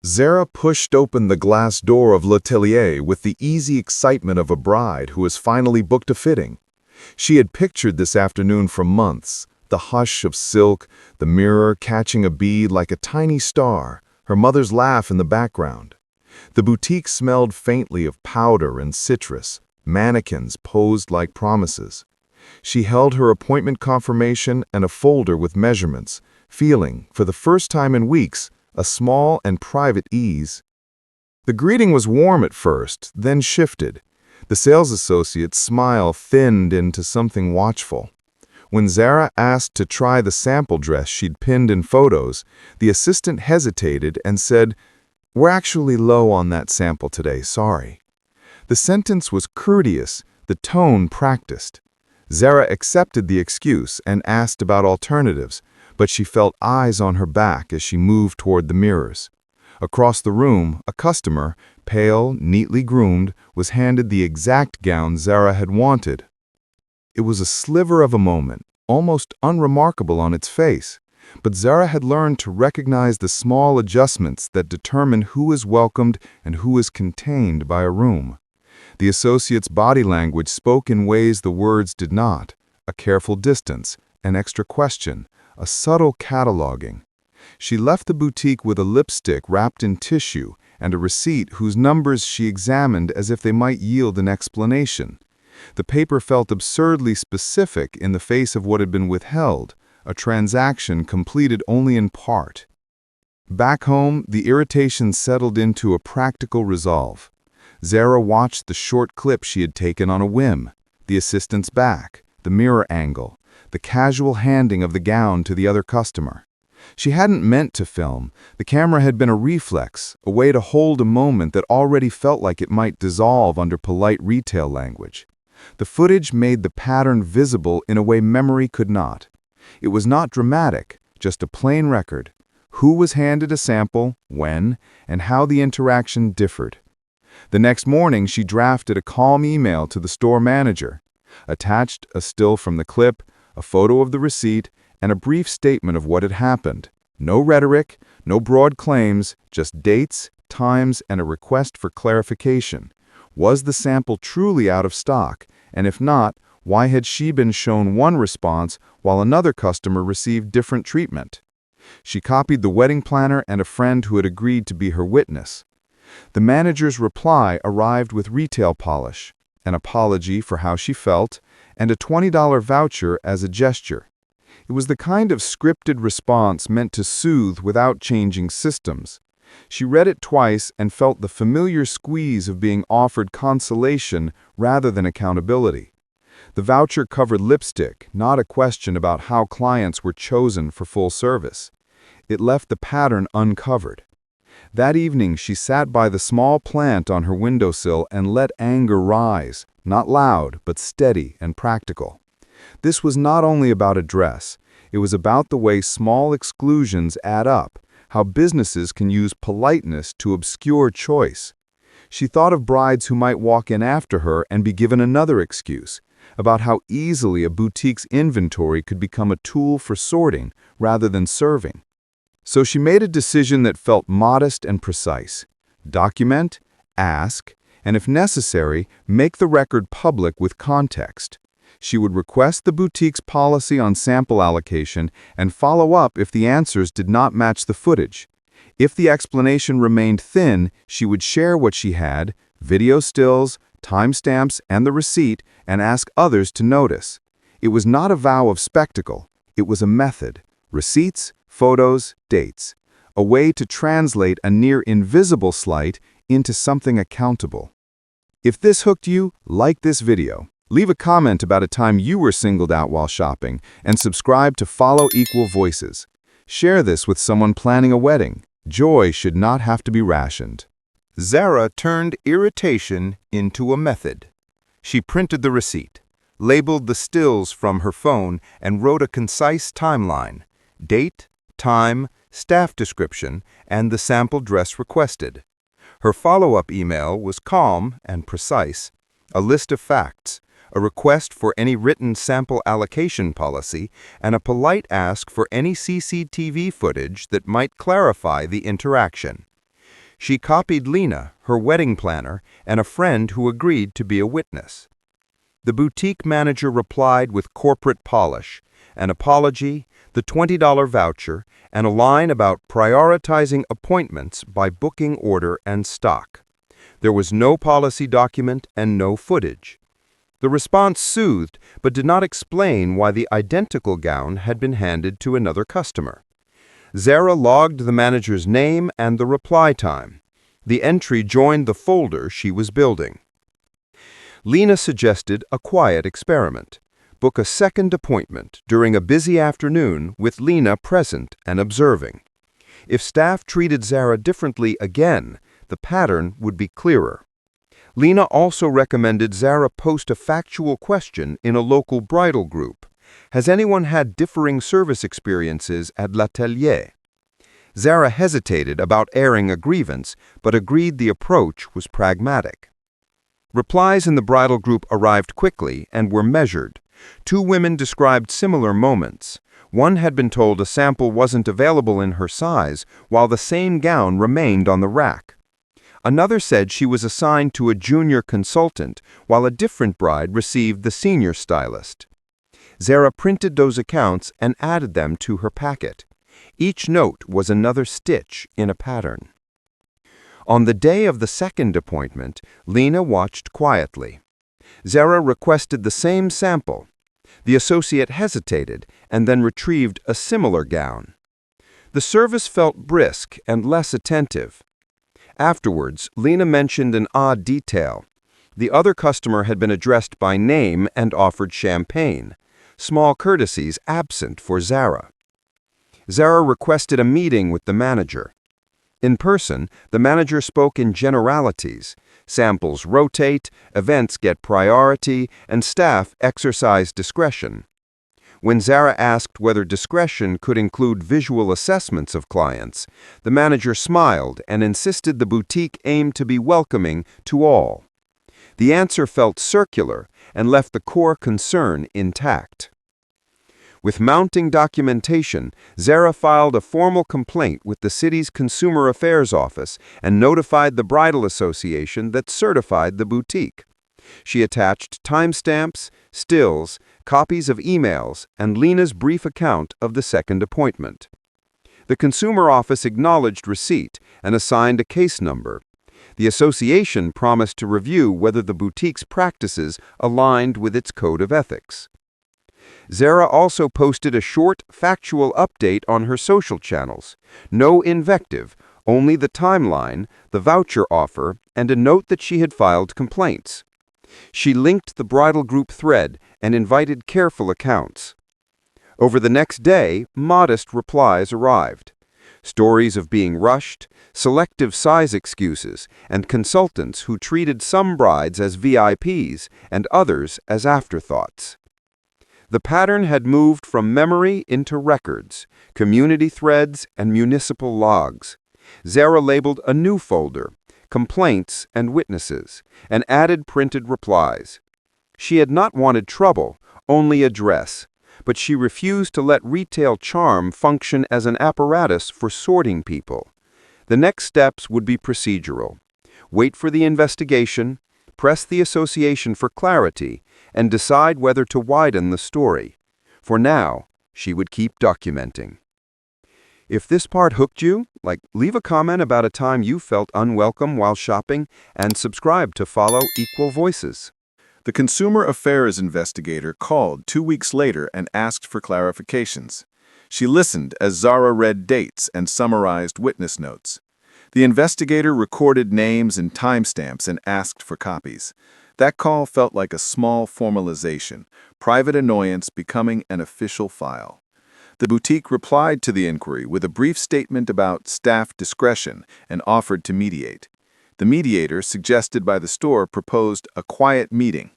Zara pushed open the glass door of L'Atelier with the easy excitement of a bride who has finally booked a fitting. She had pictured this afternoon for months, the hush of silk, the mirror catching a bead like a tiny star, her mother's laugh in the background. The boutique smelled faintly of powder and citrus, mannequins posed like promises. She held her appointment confirmation and a folder with measurements, feeling, for the first time in weeks, a small and private ease. The greeting was warm at first, then shifted. The sales associate's smile thinned into something watchful. When Zara asked to try the sample dress she'd pinned in photos, the assistant hesitated and said, "We're actually low on that sample today, sorry." The sentence was courteous, the tone practiced. Zara accepted the excuse and asked about alternatives, but she felt eyes on her back as she moved toward the mirrors. Across the room, a customer, pale, neatly groomed, was handed the exact gown Zara had wanted. It was a sliver of a moment, almost unremarkable on its face, but Zara had learned to recognize the small adjustments that determine who is welcomed and who is contained by a room. The associate's body language spoke in ways the words did not: a careful distance, an extra question, a subtle cataloging. She left the boutique with a lipstick wrapped in tissue and a receipt whose numbers she examined as if they might yield an explanation. The paper felt absurdly specific in the face of what had been withheld, a transaction completed only in part. Back home, the irritation settled into a practical resolve. Zara watched the short clip she had taken on a whim, the assistant's back, the mirror angle, the casual handing of the gown to the other customer. She hadn't meant to film. The camera had been a reflex, a way to hold a moment that already felt like it might dissolve under polite retail language. The footage made the pattern visible in a way memory could not. It was not dramatic, just a plain record: who was handed a sample, when, and how the interaction differed. The next morning, she drafted a calm email to the store manager. Attached a still from the clip, a photo of the receipt, and a brief statement of what had happened. No rhetoric, no broad claims, just dates, times, and a request for clarification. Was the sample truly out of stock? And if not, why had she been shown one response while another customer received different treatment? She copied the wedding planner and a friend who had agreed to be her witness. The manager's reply arrived with retail polish, an apology for how she felt, and a $20 voucher as a gesture. It was the kind of scripted response meant to soothe without changing systems. She read it twice and felt the familiar squeeze of being offered consolation rather than accountability. The voucher covered lipstick, not a question about how clients were chosen for full service. It left the pattern uncovered. That evening, she sat by the small plant on her windowsill and let anger rise, not loud, but steady and practical. This was not only about a dress. It was about the way small exclusions add up, how businesses can use politeness to obscure choice. She thought of brides who might walk in after her and be given another excuse, about how easily a boutique's inventory could become a tool for sorting rather than serving. So she made a decision that felt modest and precise. Document, ask, and if necessary, make the record public with context. She would request the boutique's policy on sample allocation and follow up if the answers did not match the footage. If the explanation remained thin, she would share what she had, video stills, timestamps, and the receipt, and ask others to notice. It was not a vow of spectacle. It was a method: receipts, photos, dates. A way to translate a near-invisible slight into something accountable. If this hooked you, like this video. Leave a comment about a time you were singled out while shopping, and subscribe to follow Equal Voices. Share this with someone planning a wedding. Joy should not have to be rationed. Zara turned irritation into a method. She printed the receipt, labeled the stills from her phone, and wrote a concise timeline: date, time, staff description, and the sample dress requested. Her follow-up email was calm and precise: a list of facts, a request for any written sample allocation policy, and a polite ask for any CCTV footage that might clarify the interaction. She copied Lena, her wedding planner, and a friend who agreed to be a witness. The boutique manager replied with corporate polish, an apology, the $20 voucher, and a line about prioritizing appointments by booking order and stock. There was no policy document and no footage. The response soothed, but did not explain why the identical gown had been handed to another customer. Zara logged the manager's name and the reply time. The entry joined the folder she was building. Lena suggested a quiet experiment. Book a second appointment during a busy afternoon with Lena present and observing. If staff treated Zara differently again, the pattern would be clearer. Lena also recommended Zara post a factual question in a local bridal group. Has anyone had differing service experiences at l'atelier? Zara hesitated about airing a grievance, but agreed the approach was pragmatic. Replies in the bridal group arrived quickly and were measured. 2 women described similar moments. One had been told a sample wasn't available in her size, while the same gown remained on the rack. Another said she was assigned to a junior consultant, while a different bride received the senior stylist. Zara printed those accounts and added them to her packet. Each note was another stitch in a pattern. On the day of the second appointment, Lena watched quietly. Zara requested the same sample. The associate hesitated and then retrieved a similar gown. The service felt brisk and less attentive. Afterwards, Lena mentioned an odd detail. The other customer had been addressed by name and offered champagne, small courtesies absent for Zara. Zara requested a meeting with the manager. In person, the manager spoke in generalities. Samples rotate, events get priority, and staff exercise discretion. When Zara asked whether discretion could include visual assessments of clients, the manager smiled and insisted the boutique aimed to be welcoming to all. The answer felt circular and left the core concern intact. With mounting documentation, Zara filed a formal complaint with the city's Consumer Affairs Office and notified the Bridal Association that certified the boutique. She attached timestamps, stills, copies of emails, and Lena's brief account of the second appointment. The Consumer Office acknowledged receipt and assigned a case number. The association promised to review whether the boutique's practices aligned with its code of ethics. Zara also posted a short, factual update on her social channels. No invective, only the timeline, the voucher offer, and a note that she had filed complaints. She linked the bridal group thread and invited careful accounts. Over the next day, modest replies arrived. Stories of being rushed, selective size excuses, and consultants who treated some brides as VIPs and others as afterthoughts. The pattern had moved from memory into records, community threads, and municipal logs. Zara labeled a new folder, Complaints and Witnesses, and added printed replies. She had not wanted trouble, only address, but she refused to let retail charm function as an apparatus for sorting people. The next steps would be procedural. Wait for the investigation, press the association for clarity, and decide whether to widen the story. For now, she would keep documenting. If this part hooked you, leave a comment about a time you felt unwelcome while shopping, and subscribe to follow Equal Voices. The Consumer Affairs investigator called 2 weeks later and asked for clarifications. She listened as Zara read dates and summarized witness notes. The investigator recorded names and timestamps and asked for copies. That call felt like a small formalization, private annoyance becoming an official file. The boutique replied to the inquiry with a brief statement about staff discretion and offered to mediate. The mediator, suggested by the store, proposed a quiet meeting.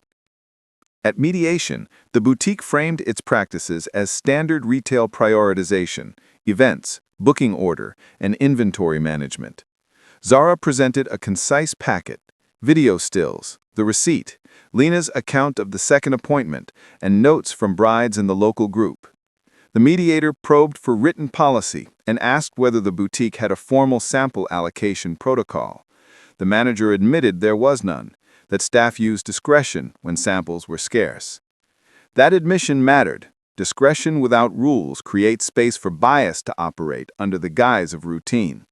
At mediation, the boutique framed its practices as standard retail prioritization, events, booking order, and inventory management. Zara presented a concise packet, video stills, the receipt, Lena's account of the second appointment, and notes from brides in the local group. The mediator probed for written policy and asked whether the boutique had a formal sample allocation protocol. The manager admitted there was none, that staff used discretion when samples were scarce. That admission mattered. Discretion without rules creates space for bias to operate under the guise of routine.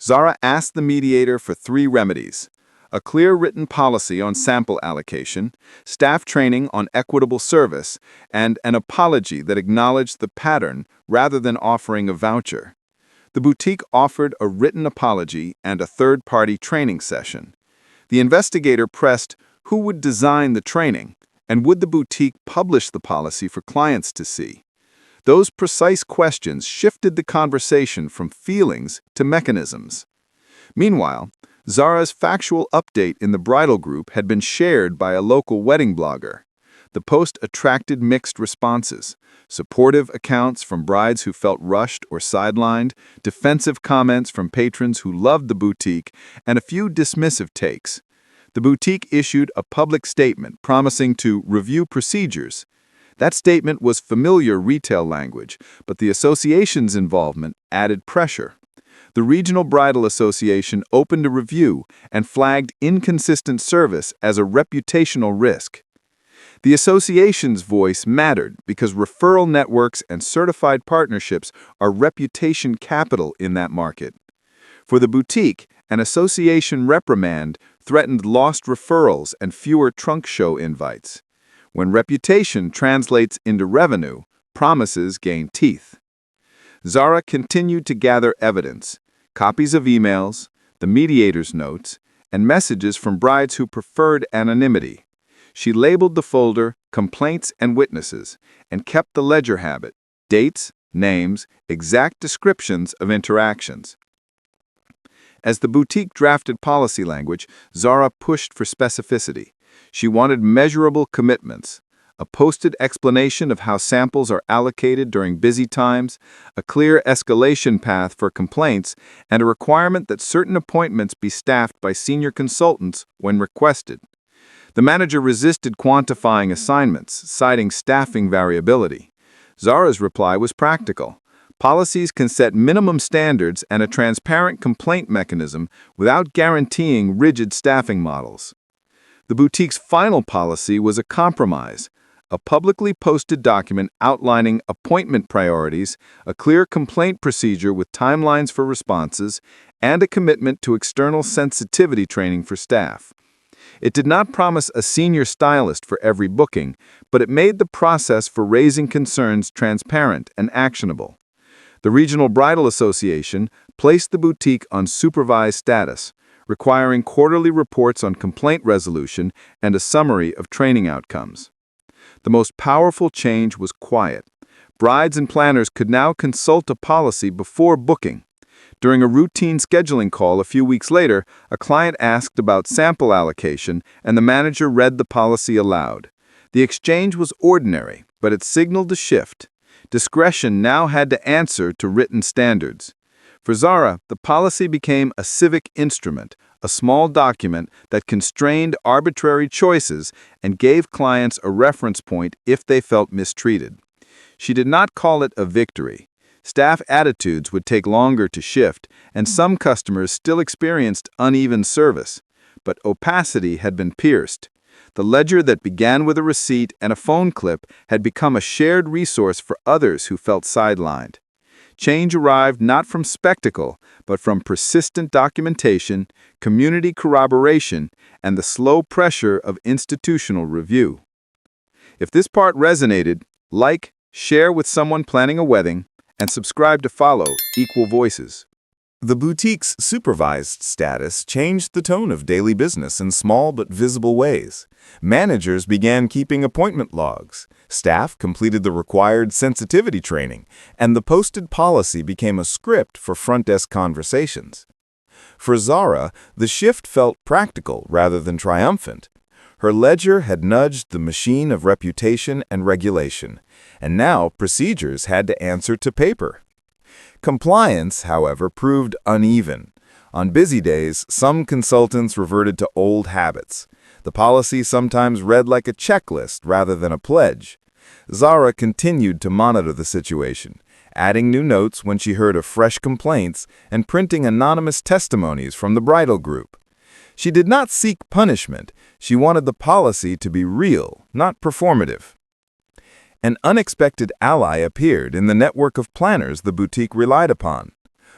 Zara asked the mediator for 3 remedies: a clear written policy on sample allocation, staff training on equitable service, and an apology that acknowledged the pattern rather than offering a voucher. The boutique offered a written apology and a third-party training session. The investigator pressed who would design the training, and would the boutique publish the policy for clients to see. Those precise questions shifted the conversation from feelings to mechanisms. Meanwhile, Zara's factual update in the bridal group had been shared by a local wedding blogger. The post attracted mixed responses: supportive accounts from brides who felt rushed or sidelined, defensive comments from patrons who loved the boutique, and a few dismissive takes. The boutique issued a public statement promising to review procedures. That statement was familiar retail language, but the association's involvement added pressure. The Regional Bridal Association opened a review and flagged inconsistent service as a reputational risk. The association's voice mattered because referral networks and certified partnerships are reputation capital in that market. For the boutique, an association reprimand threatened lost referrals and fewer trunk show invites. When reputation translates into revenue, promises gain teeth. Zara continued to gather evidence: copies of emails, the mediator's notes, and messages from brides who preferred anonymity. She labeled the folder "Complaints and Witnesses" and kept the ledger habit: dates, names, exact descriptions of interactions. As the boutique drafted policy language, Zara pushed for specificity. She wanted measurable commitments: a posted explanation of how samples are allocated during busy times, a clear escalation path for complaints, and a requirement that certain appointments be staffed by senior consultants when requested. The manager resisted quantifying assignments, citing staffing variability. Zara's reply was practical: policies can set minimum standards and a transparent complaint mechanism without guaranteeing rigid staffing models. The boutique's final policy was a compromise: a publicly posted document outlining appointment priorities, a clear complaint procedure with timelines for responses, and a commitment to external sensitivity training for staff. It did not promise a senior stylist for every booking, but it made the process for raising concerns transparent and actionable. The Regional Bridal Association placed the boutique on supervised status, requiring quarterly reports on complaint resolution and a summary of training outcomes. The most powerful change was quiet. Brides and planners could now consult a policy before booking. During a routine scheduling call a few weeks later, a client asked about sample allocation, and the manager read the policy aloud. The exchange was ordinary, but it signaled a shift. Discretion now had to answer to written standards. For Zara, the policy became a civic instrument, a small document that constrained arbitrary choices and gave clients a reference point if they felt mistreated. She did not call it a victory. Staff attitudes would take longer to shift, and some customers still experienced uneven service. But opacity had been pierced. The ledger that began with a receipt and a phone clip had become a shared resource for others who felt sidelined. Change arrived not from spectacle, but from persistent documentation, community corroboration, and the slow pressure of institutional review. If this part resonated, like, share with someone planning a wedding, and subscribe to follow Equal Voices. The boutique's supervised status changed the tone of daily business in small but visible ways. Managers began keeping appointment logs, staff completed the required sensitivity training, and the posted policy became a script for front desk conversations. For Zara, the shift felt practical rather than triumphant. Her ledger had nudged the machine of reputation and regulation, and now procedures had to answer to paper. Compliance, however, proved uneven. On busy days, some consultants reverted to old habits. The policy sometimes read like a checklist rather than a pledge. Zara continued to monitor the situation, adding new notes when she heard of fresh complaints and printing anonymous testimonies from the bridal group. She did not seek punishment. She wanted the policy to be real, not performative. An unexpected ally appeared in the network of planners the boutique relied upon.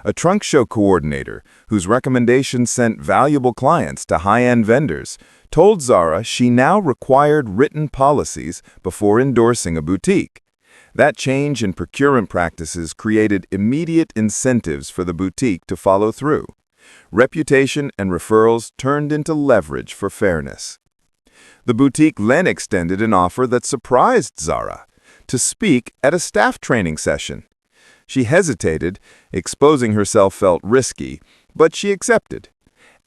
A trunk show coordinator, whose recommendations sent valuable clients to high-end vendors, told Zara she now required written policies before endorsing a boutique. That change in procurement practices created immediate incentives for the boutique to follow through. Reputation and referrals turned into leverage for fairness. The boutique then extended an offer that surprised Zara: to speak at a staff training session. She hesitated, exposing herself felt risky, but she accepted.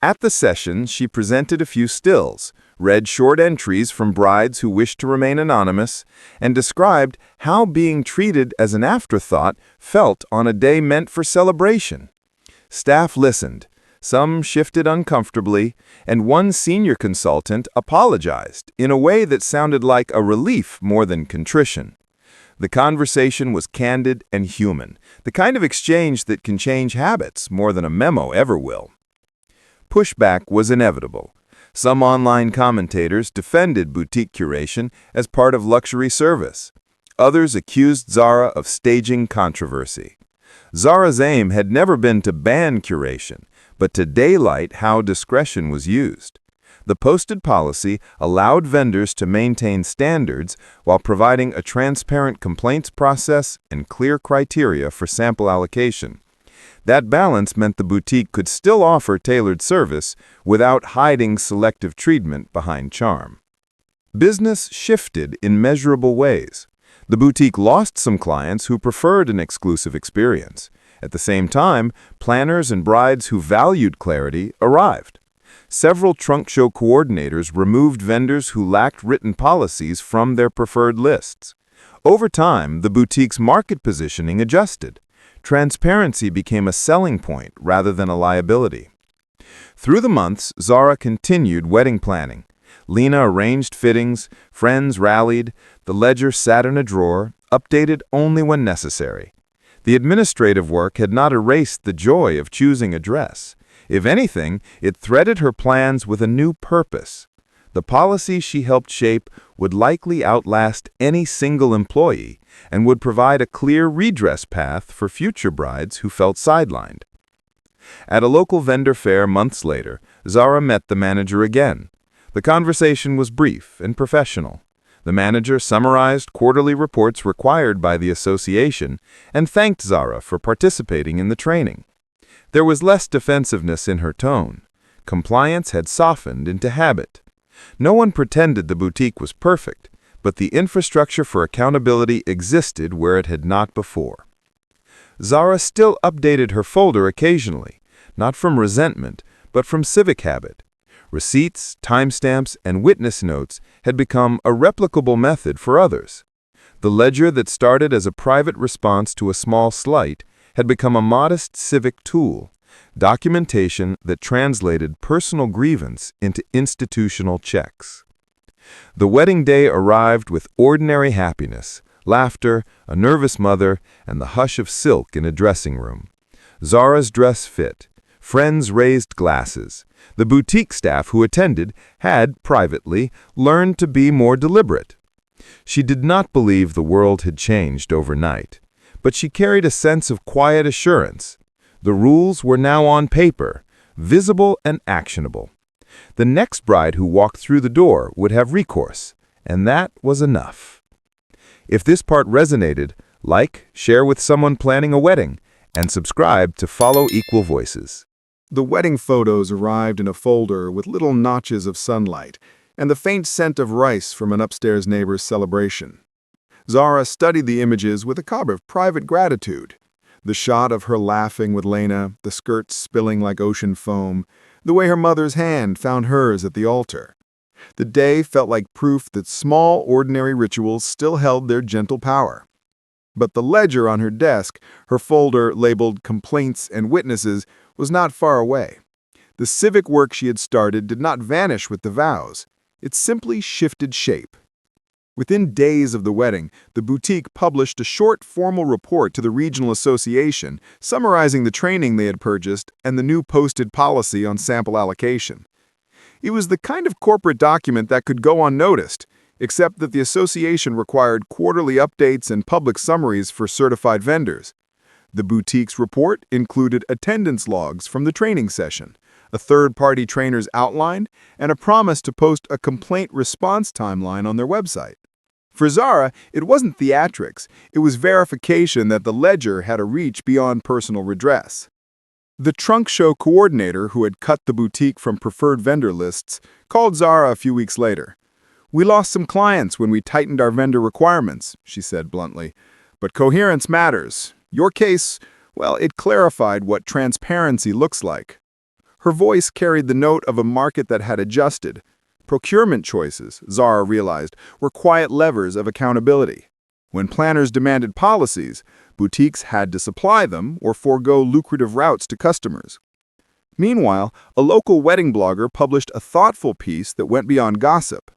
At the session, she presented a few stills, read short entries from brides who wished to remain anonymous, and described how being treated as an afterthought felt on a day meant for celebration. Staff listened. Some shifted uncomfortably, and one senior consultant apologized in a way that sounded like a relief more than contrition. The conversation was candid and human, the kind of exchange that can change habits more than a memo ever will. Pushback was inevitable. Some online commentators defended boutique curation as part of luxury service. Others accused Zara of staging controversy. Zara's aim had never been to ban curation, but to daylight how discretion was used. The posted policy allowed vendors to maintain standards while providing a transparent complaints process and clear criteria for sample allocation. That balance meant the boutique could still offer tailored service without hiding selective treatment behind charm. Business shifted in measurable ways. The boutique lost some clients who preferred an exclusive experience. At the same time, planners and brides who valued clarity arrived. Several trunk show coordinators removed vendors who lacked written policies from their preferred lists. Over time, the boutique's market positioning adjusted. Transparency became a selling point rather than a liability. Through the months, Zara continued wedding planning. Lena arranged fittings, friends rallied, the ledger sat in a drawer, updated only when necessary. The administrative work had not erased the joy of choosing a dress. If anything, it threaded her plans with a new purpose. The policy she helped shape would likely outlast any single employee and would provide a clear redress path for future brides who felt sidelined. At a local vendor fair months later, Zara met the manager again. The conversation was brief and professional. The manager summarized quarterly reports required by the association and thanked Zara for participating in the training. There was less defensiveness in her tone. Compliance had softened into habit. No one pretended the boutique was perfect, but the infrastructure for accountability existed where it had not before. Zara still updated her folder occasionally, not from resentment, but from civic habit. Receipts, timestamps, and witness notes had become a replicable method for others. The ledger that started as a private response to a small slight had become a modest civic tool, documentation that translated personal grievance into institutional checks. The wedding day arrived with ordinary happiness, laughter, a nervous mother, and the hush of silk in a dressing room. Zara's dress fit. Friends raised glasses. The boutique staff who attended had, privately, learned to be more deliberate. She did not believe the world had changed overnight, but she carried a sense of quiet assurance. The rules were now on paper, visible and actionable. The next bride who walked through the door would have recourse, and that was enough. If this part resonated, like, share with someone planning a wedding, and subscribe to follow Equal Voices. The wedding photos arrived in a folder with little notches of sunlight and the faint scent of rice from an upstairs neighbor's celebration. Zara studied the images with a kind of private gratitude. The shot of her laughing with Lena, the skirt spilling like ocean foam, the way her mother's hand found hers at the altar. The day felt like proof that small, ordinary rituals still held their gentle power. But the ledger on her desk, her folder labeled Complaints and Witnesses, was not far away. The civic work she had started did not vanish with the vows. It simply shifted shape. Within days of the wedding, the boutique published a short formal report to the regional association summarizing the training they had purchased and the new posted policy on sample allocation. It was the kind of corporate document that could go unnoticed, except that the association required quarterly updates and public summaries for certified vendors. The boutique's report included attendance logs from the training session, a third-party trainer's outline, and a promise to post a complaint response timeline on their website. For Zara, it wasn't theatrics, it was verification that the ledger had a reach beyond personal redress. The trunk show coordinator who had cut the boutique from preferred vendor lists called Zara a few weeks later. "We lost some clients when we tightened our vendor requirements," she said bluntly. "But coherence matters. Your case, well, it clarified what transparency looks like." Her voice carried the note of a market that had adjusted. Procurement choices, Zara realized, were quiet levers of accountability. When planners demanded policies, boutiques had to supply them or forego lucrative routes to customers. Meanwhile, a local wedding blogger published a thoughtful piece that went beyond gossip.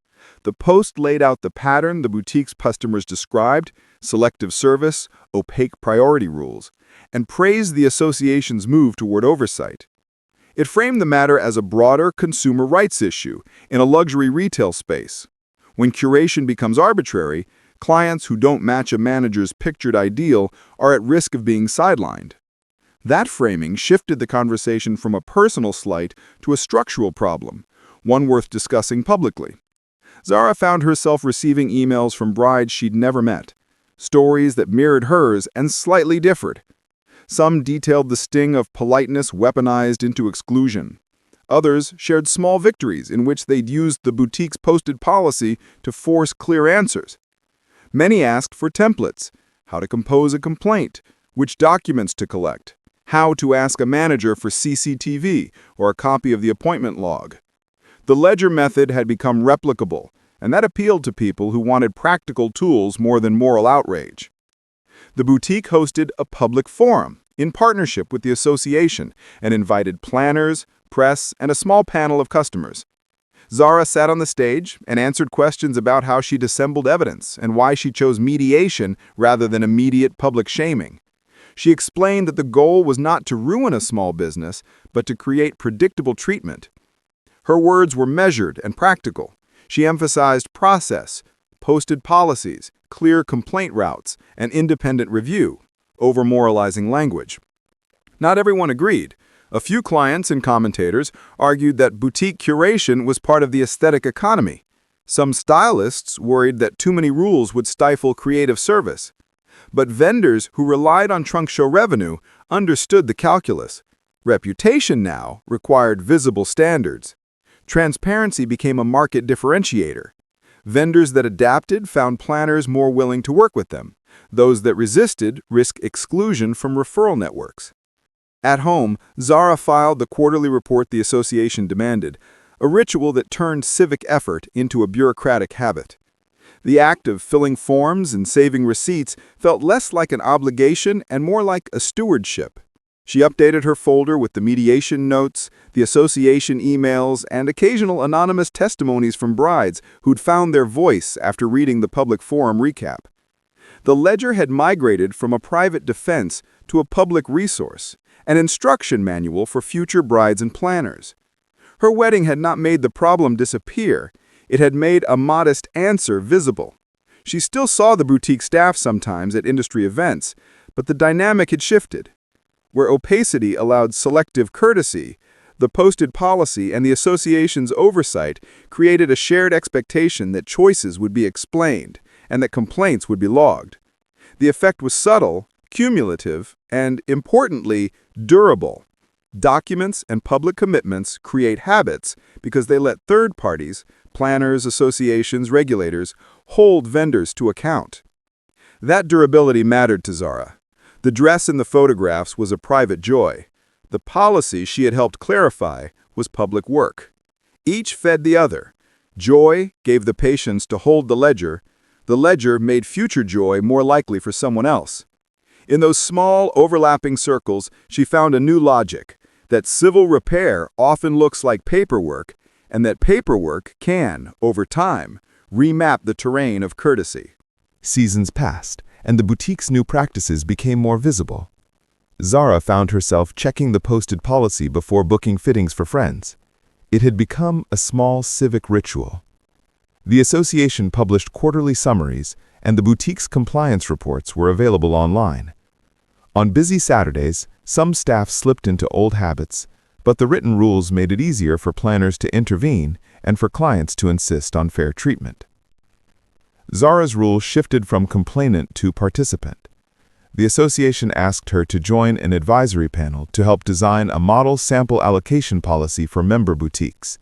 The post laid out the pattern the boutique's customers described, selective service, opaque priority rules, and praised the association's move toward oversight. It framed the matter as a broader consumer rights issue in a luxury retail space. When curation becomes arbitrary, clients who don't match a manager's pictured ideal are at risk of being sidelined. That framing shifted the conversation from a personal slight to a structural problem, one worth discussing publicly. Zara found herself receiving emails from brides she'd never met, stories that mirrored hers and slightly differed. Some detailed the sting of politeness weaponized into exclusion. Others shared small victories in which they'd used the boutique's posted policy to force clear answers. Many asked for templates, how to compose a complaint, which documents to collect, how to ask a manager for CCTV or a copy of the appointment log. The ledger method had become replicable, and that appealed to people who wanted practical tools more than moral outrage. The boutique hosted a public forum in partnership with the association and invited planners, press, and a small panel of customers. Zara sat on the stage and answered questions about how she'd assembled evidence and why she chose mediation rather than immediate public shaming. She explained that the goal was not to ruin a small business, but to create predictable treatment. Her words were measured and practical. She emphasized process, posted policies, clear complaint routes, and independent review, over moralizing language. Not everyone agreed. A few clients and commentators argued that boutique curation was part of the aesthetic economy. Some stylists worried that too many rules would stifle creative service. But vendors who relied on trunk show revenue understood the calculus. Reputation now required visible standards. Transparency became a market differentiator. Vendors that adapted found planners more willing to work with them. Those that resisted risked exclusion from referral networks. At home, Zara filed the quarterly report the association demanded, a ritual that turned civic effort into a bureaucratic habit. The act of filling forms and saving receipts felt less like an obligation and more like a stewardship. She updated her folder with the mediation notes, the association emails, and occasional anonymous testimonies from brides who'd found their voice after reading the public forum recap. The ledger had migrated from a private defense to a public resource, an instruction manual for future brides and planners. Her wedding had not made the problem disappear, it had made a modest answer visible. She still saw the boutique staff sometimes at industry events, but the dynamic had shifted. Where opacity allowed selective courtesy, the posted policy and the association's oversight created a shared expectation that choices would be explained and that complaints would be logged. The effect was subtle, cumulative, and, importantly, durable. Documents and public commitments create habits because they let third parties, planners, associations, regulators, hold vendors to account. That durability mattered to Zara. The dress in the photographs was a private joy. The policy she had helped clarify was public work. Each fed the other. Joy gave the patience to hold the ledger made future joy more likely for someone else. In those small, overlapping circles, she found a new logic, that civil repair often looks like paperwork, and that paperwork can, over time, remap the terrain of courtesy. Seasons passed, and the boutique's new practices became more visible. Zara found herself checking the posted policy before booking fittings for friends. It had become a small civic ritual. The association published quarterly summaries, and the boutique's compliance reports were available online. On busy Saturdays, some staff slipped into old habits, but the written rules made it easier for planners to intervene and for clients to insist on fair treatment. Zara's rule shifted from complainant to participant. The association asked her to join an advisory panel to help design a model sample allocation policy for member boutiques.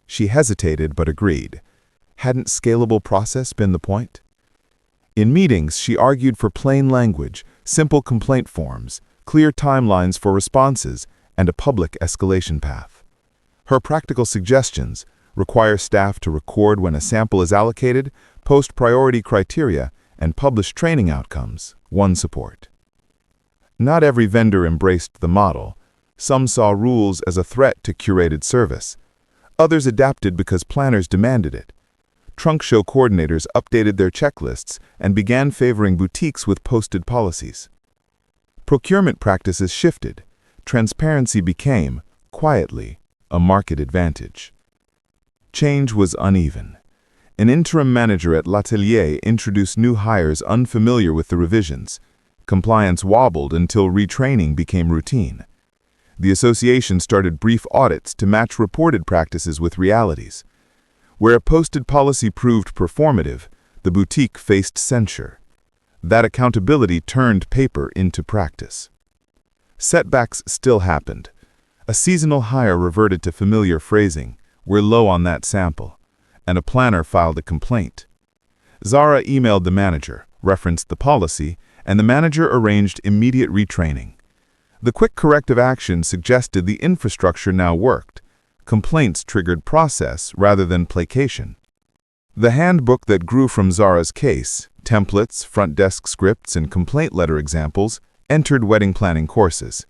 She hesitated but agreed. Hadn't scalable process been the point? In meetings, she argued for plain language, simple complaint forms, clear timelines for responses, and a public escalation path. Her practical suggestions require staff to record when a sample is allocated, post priority criteria, and publish training outcomes, won support. Not every vendor embraced the model. Some saw rules as a threat to curated service. Others adapted because planners demanded it. Trunk show coordinators updated their checklists and began favoring boutiques with posted policies. Procurement practices shifted. Transparency became, quietly, a market advantage. Change was uneven. An interim manager at L'Atelier introduced new hires unfamiliar with the revisions. Compliance wobbled until retraining became routine. The association started brief audits to match reported practices with realities. Where a posted policy proved performative, the boutique faced censure. That accountability turned paper into practice. Setbacks still happened. A seasonal hire reverted to familiar phrasing, "We're low on that sample," and a planner filed a complaint. Zara emailed the manager, referenced the policy, and the manager arranged immediate retraining. The quick corrective action suggested the infrastructure now worked. Complaints triggered process rather than placation. The handbook that grew from Zara's case, templates, front desk scripts, and complaint letter examples, entered wedding planning courses.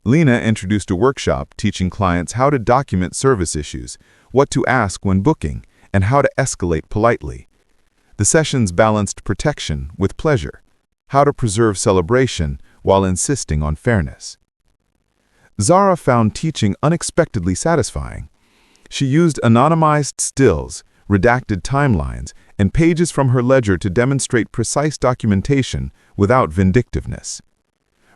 Lena introduced a workshop teaching clients how to document service issues, what to ask when booking, and how to escalate politely. The sessions balanced protection with pleasure, how to preserve celebration while insisting on fairness. Zara found teaching unexpectedly satisfying. She used anonymized stills, redacted timelines, and pages from her ledger to demonstrate precise documentation without vindictiveness.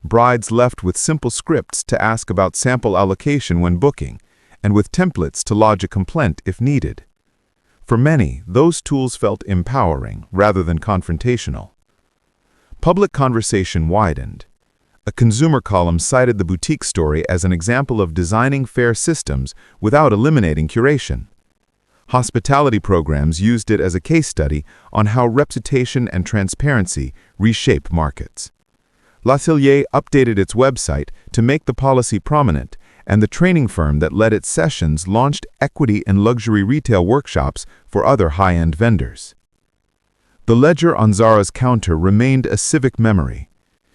Brides left with simple scripts to ask about sample allocation when booking, and with templates to lodge a complaint if needed. For many, those tools felt empowering rather than confrontational. Public conversation widened. A consumer column cited the boutique story as an example of designing fair systems without eliminating curation. Hospitality programs used it as a case study on how reputation and transparency reshape markets. L'Atelier updated its website to make the policy prominent, and the training firm that led its sessions launched equity and luxury retail workshops for other high-end vendors. The ledger on Zara's counter remained a civic memory.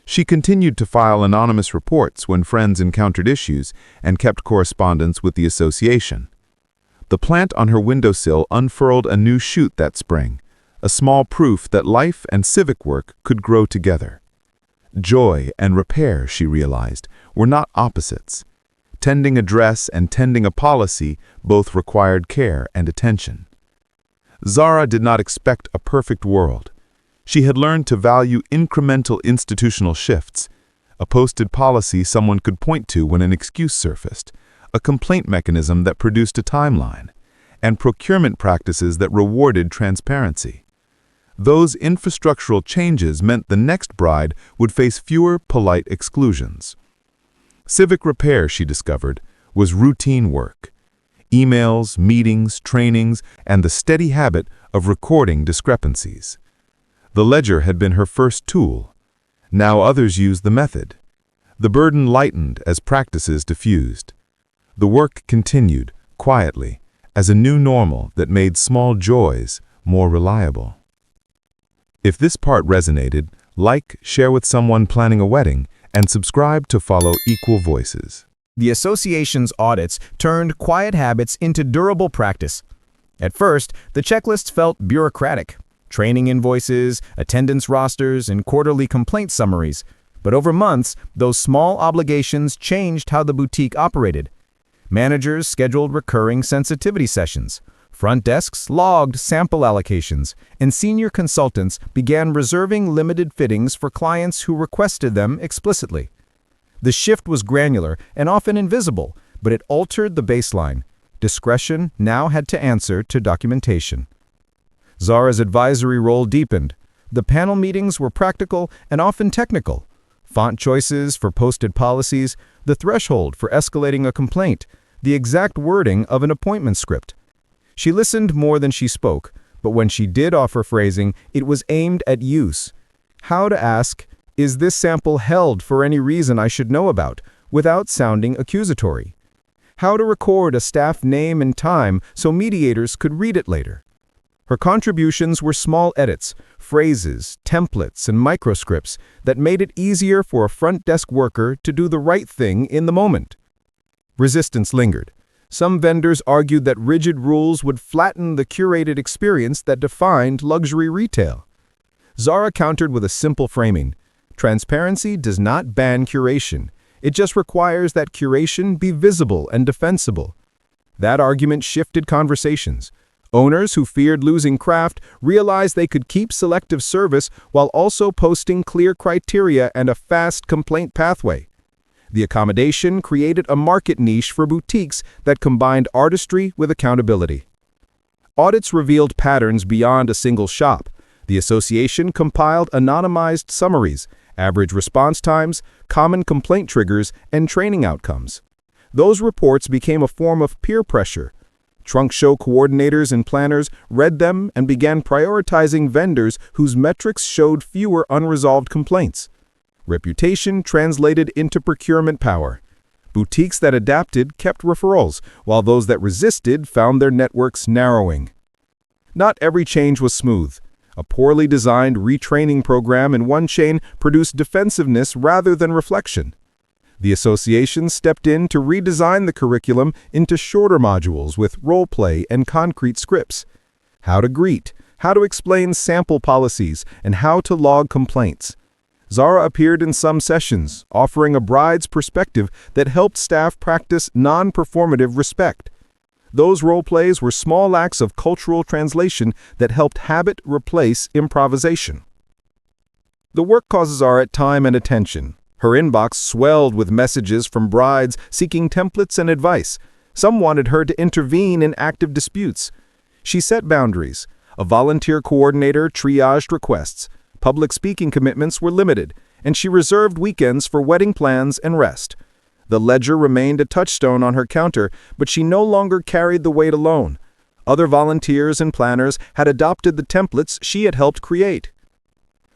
She continued to file anonymous reports when friends encountered issues and kept correspondence with the association. The plant on her windowsill unfurled a new shoot that spring, a small proof that life and civic work could grow together. Joy and repair, she realized, were not opposites. Tending a dress and tending a policy both required care and attention. Zara did not expect a perfect world. She had learned to value incremental institutional shifts, a posted policy someone could point to when an excuse surfaced, a complaint mechanism that produced a timeline, and procurement practices that rewarded transparency. Those infrastructural changes meant the next bride would face fewer polite exclusions. Civic repair, she discovered, was routine work. Emails, meetings, trainings, and the steady habit of recording discrepancies. The ledger had been her first tool. Now others used the method. The burden lightened as practices diffused. The work continued, quietly, as a new normal that made small joys more reliable. If this part resonated, like, share with someone planning a wedding, and subscribe to follow Equal Voices. The association's audits turned quiet habits into durable practice. At first, the checklists felt bureaucratic. Training invoices, attendance rosters, and quarterly complaint summaries. But over months, those small obligations changed how the boutique operated. Managers scheduled recurring sensitivity sessions. Front desks logged sample allocations, and senior consultants began reserving limited fittings for clients who requested them explicitly. The shift was granular and often invisible, but it altered the baseline. Discretion now had to answer to documentation. Zara's advisory role deepened. The panel meetings were practical and often technical. Font choices for posted policies, the threshold for escalating a complaint, the exact wording of an appointment script. She listened more than she spoke, but when she did offer phrasing, it was aimed at use. How to ask, "Is this sample held for any reason I should know about?" without sounding accusatory. How to record a staff name and time so mediators could read it later. Her contributions were small edits, phrases, templates, and microscripts that made it easier for a front desk worker to do the right thing in the moment. Resistance lingered. Some vendors argued that rigid rules would flatten the curated experience that defined luxury retail. Zara countered with a simple framing. Transparency does not ban curation. It just requires that curation be visible and defensible. That argument shifted conversations. Owners who feared losing craft realized they could keep selective service while also posting clear criteria and a fast complaint pathway. The accommodation created a market niche for boutiques that combined artistry with accountability. Audits revealed patterns beyond a single shop. The association compiled anonymized summaries, average response times, common complaint triggers, and training outcomes. Those reports became a form of peer pressure. Trunk show coordinators and planners read them and began prioritizing vendors whose metrics showed fewer unresolved complaints. Reputation translated into procurement power. Boutiques that adapted kept referrals, while those that resisted found their networks narrowing. Not every change was smooth. A poorly designed retraining program in one chain produced defensiveness rather than reflection. The association stepped in to redesign the curriculum into shorter modules with role play and concrete scripts. How to greet, how to explain sample policies, and how to log complaints. Zara appeared in some sessions, offering a bride's perspective that helped staff practice non-performative respect. Those role plays were small acts of cultural translation that helped habit replace improvisation. The work cost Zara time and attention. Her inbox swelled with messages from brides seeking templates and advice. Some wanted her to intervene in active disputes. She set boundaries. A volunteer coordinator triaged requests. Public speaking commitments were limited, and she reserved weekends for wedding plans and rest. The ledger remained a touchstone on her counter, but she no longer carried the weight alone. Other volunteers and planners had adopted the templates she had helped create.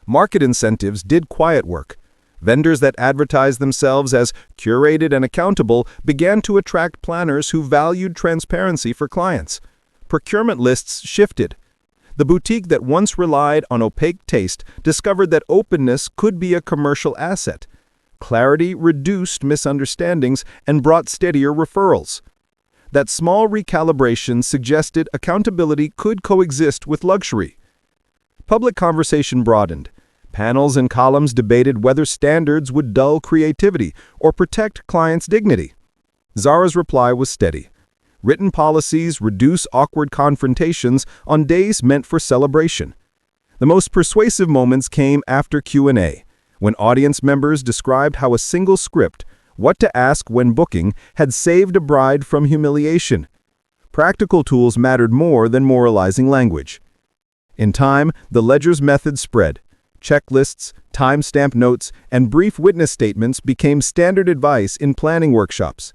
Market incentives did quiet work. Vendors that advertised themselves as curated and accountable began to attract planners who valued transparency for clients. Procurement lists shifted. The boutique that once relied on opaque taste discovered that openness could be a commercial asset. Clarity reduced misunderstandings and brought steadier referrals. That small recalibration suggested accountability could coexist with luxury. Public conversation broadened. Panels and columns debated whether standards would dull creativity or protect clients' dignity. Zara's reply was steady. Written policies reduce awkward confrontations on days meant for celebration. The most persuasive moments came after Q&A, when audience members described how a single script, what to ask when booking, had saved a bride from humiliation. Practical tools mattered more than moralizing language. In time, the ledger's method spread. Checklists, timestamp notes, and brief witness statements became standard advice in planning workshops.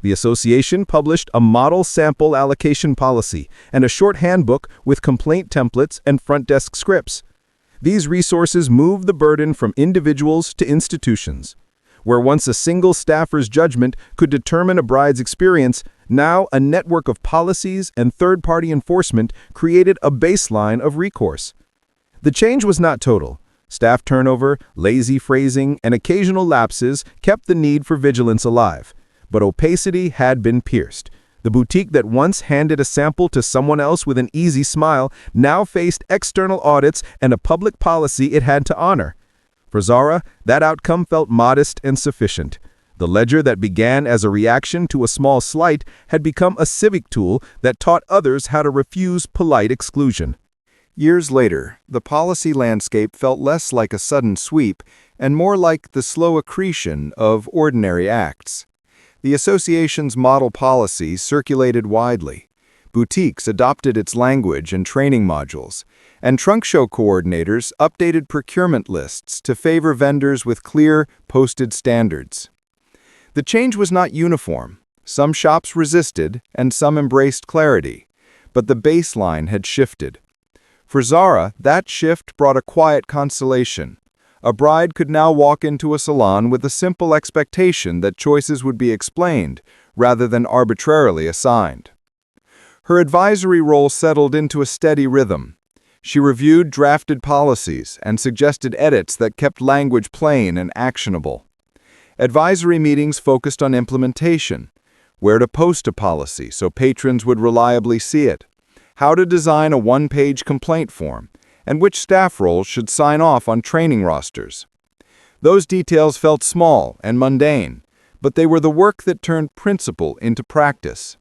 The association published a model sample allocation policy and a short handbook with complaint templates and front desk scripts. These resources moved the burden from individuals to institutions. Where once a single staffer's judgment could determine a bride's experience, now a network of policies and third-party enforcement created a baseline of recourse. The change was not total. Staff turnover, lazy phrasing, and occasional lapses kept the need for vigilance alive. But opacity had been pierced. The boutique that once handed a sample to someone else with an easy smile now faced external audits and a public policy it had to honor. For Zara, that outcome felt modest and sufficient. The ledger that began as a reaction to a small slight had become a civic tool that taught others how to refuse polite exclusion. Years later, the policy landscape felt less like a sudden sweep and more like the slow accretion of ordinary acts. The association's model policy circulated widely. Boutiques adopted its language and training modules, and trunk show coordinators updated procurement lists to favor vendors with clear, posted standards. The change was not uniform. Some shops resisted, and some embraced clarity. But the baseline had shifted. For Zara, that shift brought a quiet consolation. A bride could now walk into a salon with a simple expectation that choices would be explained, rather than arbitrarily assigned. Her advisory role settled into a steady rhythm. She reviewed drafted policies and suggested edits that kept language plain and actionable. Advisory meetings focused on implementation, where to post a policy so patrons would reliably see it, how to design a one-page complaint form, and which staff roles should sign off on training rosters. Those details felt small and mundane, but they were the work that turned principle into practice.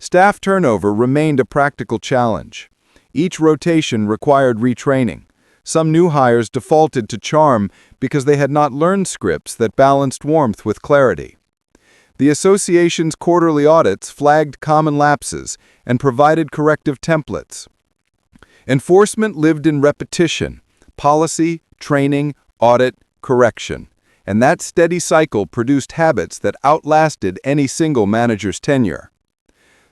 Staff turnover remained a practical challenge. Each rotation required retraining. Some new hires defaulted to charm because they had not learned scripts that balanced warmth with clarity. The association's quarterly audits flagged common lapses and provided corrective templates. Enforcement lived in repetition: policy, training, audit, correction. And that steady cycle produced habits that outlasted any single manager's tenure.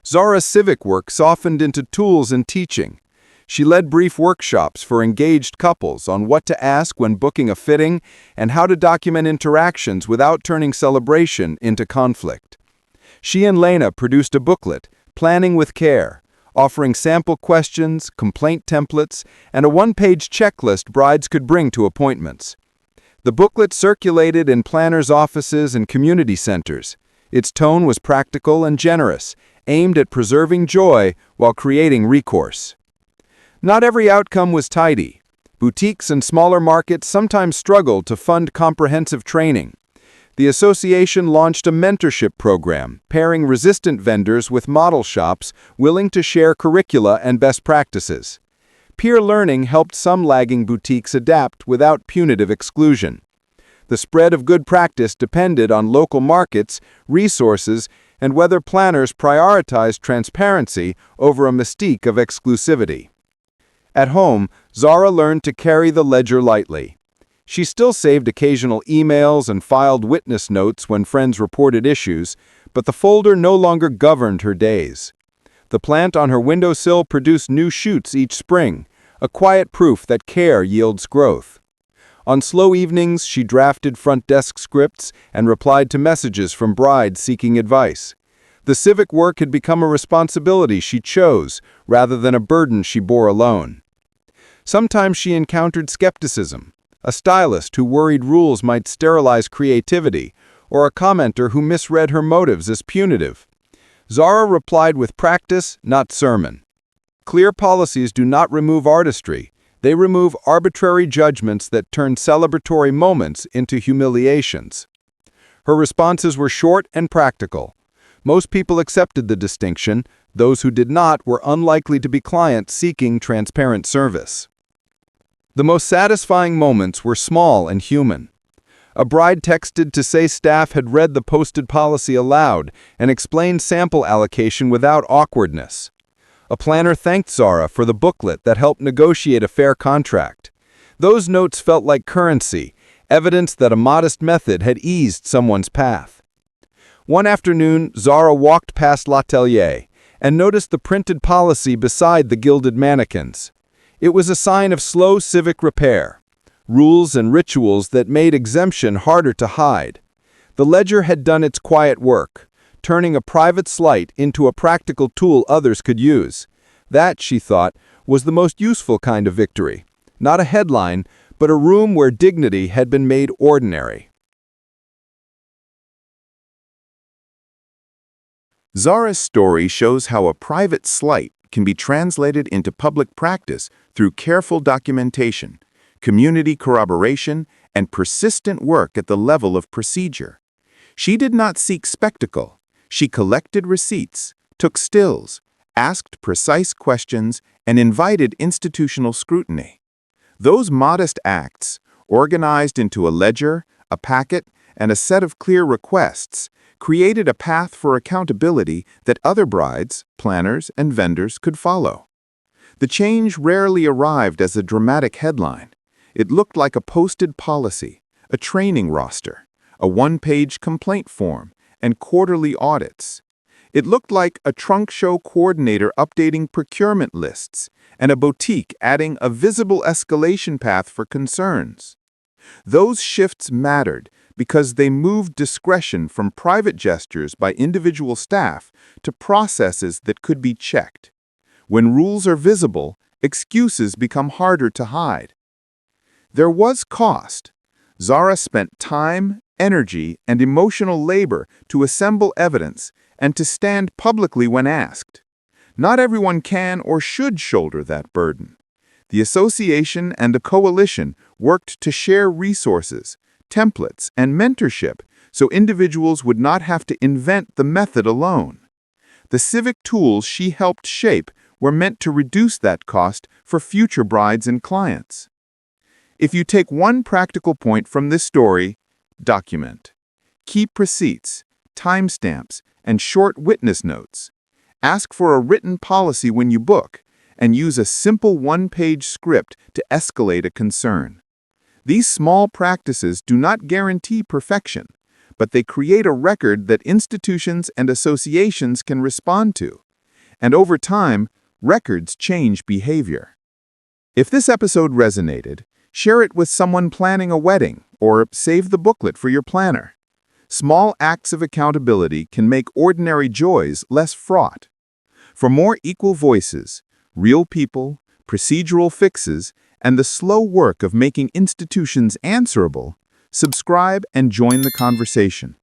Zara's civic work softened into tools and teaching. She led brief workshops for engaged couples on what to ask when booking a fitting and how to document interactions without turning celebration into conflict. She and Lena produced a booklet, Planning with Care, offering sample questions, complaint templates, and a one-page checklist brides could bring to appointments. The booklet circulated in planners' offices and community centers. Its tone was practical and generous, aimed at preserving joy while creating recourse. Not every outcome was tidy. Boutiques and smaller markets sometimes struggled to fund comprehensive training. The association launched a mentorship program, pairing resistant vendors with model shops willing to share curricula and best practices. Peer learning helped some lagging boutiques adapt without punitive exclusion. The spread of good practice depended on local markets, resources, and whether planners prioritized transparency over a mystique of exclusivity. At home, Zara learned to carry the ledger lightly. She still saved occasional emails and filed witness notes when friends reported issues, but the folder no longer governed her days. The plant on her windowsill produced new shoots each spring, a quiet proof that care yields growth. On slow evenings, she drafted front desk scripts and replied to messages from brides seeking advice. The civic work had become a responsibility she chose, rather than a burden she bore alone. Sometimes she encountered skepticism, a stylist who worried rules might sterilize creativity, or a commenter who misread her motives as punitive. Zara replied with practice, not sermon. Clear policies do not remove artistry. They remove arbitrary judgments that turn celebratory moments into humiliations. Her responses were short and practical. Most people accepted the distinction. Those who did not were unlikely to be clients seeking transparent service. The most satisfying moments were small and human. A bride texted to say staff had read the posted policy aloud and explained sample allocation without awkwardness. A planner thanked Zara for the booklet that helped negotiate a fair contract. Those notes felt like currency, evidence that a modest method had eased someone's path. One afternoon, Zara walked past L'Atelier and noticed the printed policy beside the gilded mannequins. It was a sign of slow civic repair, rules and rituals that made exemption harder to hide. The ledger had done its quiet work, turning a private slight into a practical tool others could use. That, she thought, was the most useful kind of victory. Not a headline, but a room where dignity had been made ordinary. Zara's story shows how a private slight can be translated into public practice through careful documentation, community corroboration, and persistent work at the level of procedure. She did not seek spectacle. She collected receipts, took stills, asked precise questions, and invited institutional scrutiny. Those modest acts, organized into a ledger, a packet, and a set of clear requests, created a path for accountability that other brides, planners, and vendors could follow. The change rarely arrived as a dramatic headline. It looked like a posted policy, a training roster, a one-page complaint form, and quarterly audits. It looked like a trunk show coordinator updating procurement lists, and a boutique adding a visible escalation path for concerns. Those shifts mattered because they moved discretion from private gestures by individual staff to processes that could be checked. When rules are visible, excuses become harder to hide. There was cost. Zara spent time, energy, and emotional labor to assemble evidence and to stand publicly when asked. Not everyone can or should shoulder that burden. The association and the coalition worked to share resources, templates, and mentorship so individuals would not have to invent the method alone. The civic tools she helped shape were meant to reduce that cost for future brides and clients. If you take one practical point from this story, document. Keep receipts, timestamps, and short witness notes. Ask for a written policy when you book, and use a simple one-page script to escalate a concern. These small practices do not guarantee perfection, but they create a record that institutions and associations can respond to. And over time, records change behavior. If this episode resonated, share it with someone planning a wedding or save the booklet for your planner. Small acts of accountability can make ordinary joys less fraught. For more equal voices, real people, procedural fixes, and the slow work of making institutions answerable, subscribe and join the conversation.